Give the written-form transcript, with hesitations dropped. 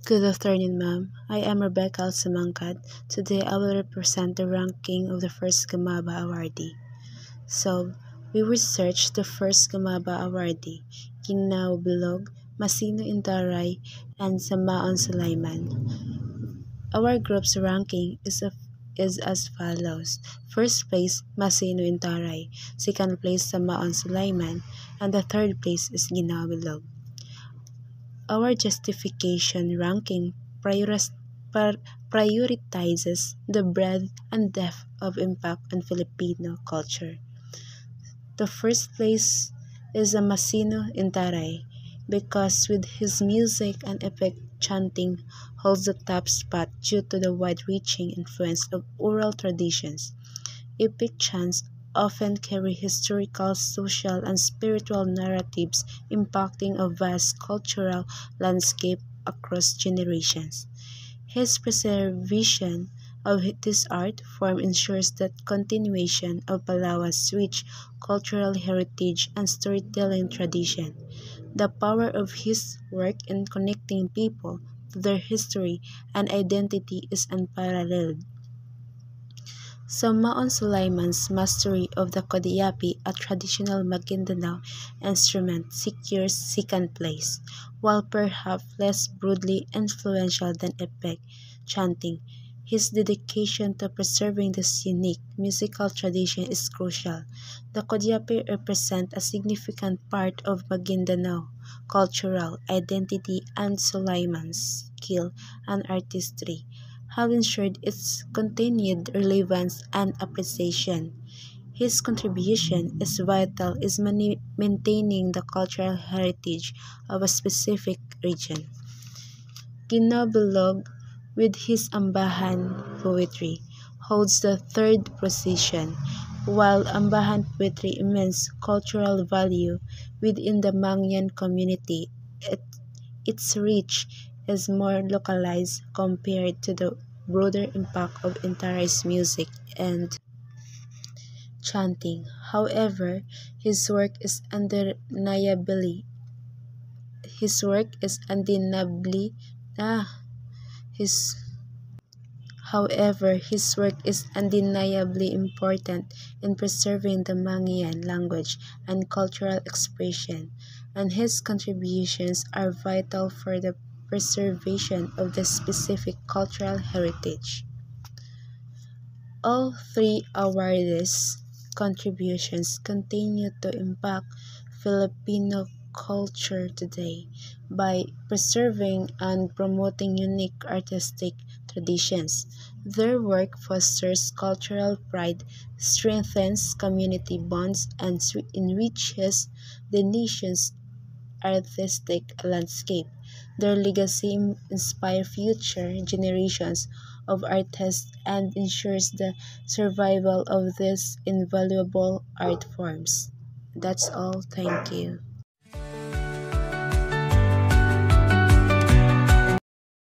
Good afternoon, ma'am. I am Rebecca Alsamangkad. Today I will represent the ranking of the first Gamaba awardee. So, we researched the first Gamaba awardee, Ginao Bilog, Masino Indaray, and Samaon Sulaiman. Our group's ranking is as follows. First place, Masino Indaray. Second place, Samaon Sulaiman. And the third place is Ginao Bilog. Our justification ranking prioritizes the breadth and depth of impact on Filipino culture. The first place is Masino Intaray because with his music and epic chanting holds the top spot due to the wide-reaching influence of oral traditions. Epic chants often carry historical, social, and spiritual narratives impacting a vast cultural landscape across generations. His preservation of this art form ensures the continuation of Palawan's rich cultural heritage and storytelling tradition. The power of his work in connecting people to their history and identity is unparalleled. Samaon Sulaiman's mastery of the Kodiapi, a traditional Maguindanao instrument, secures second place, while perhaps less broadly influential than epic chanting. His dedication to preserving this unique musical tradition is crucial. The Kodiapi represent a significant part of Maguindanao cultural identity, and Sulaiman's skill and artistry have ensured its continued relevance and appreciation. His contribution is vital in maintaining the cultural heritage of a specific region. Ginabilog, with his Ambahan poetry, holds the third position, while Ambahan poetry immense cultural value within the Mangyan community. Its reach is more localized compared to the broader impact of Intaray's music and chanting. However, his work is undeniably his work is undeniably his his work is undeniably important in preserving the Mangyan language and cultural expression, and his contributions are vital for the preservation of the specific cultural heritage. All three awardees' contributions continue to impact Filipino culture today by preserving and promoting unique artistic traditions. Their work fosters cultural pride, strengthens community bonds, and enriches the nation's artistic landscape. Their legacy inspires future generations of artists and ensures the survival of these invaluable art forms. That's all. Thank you.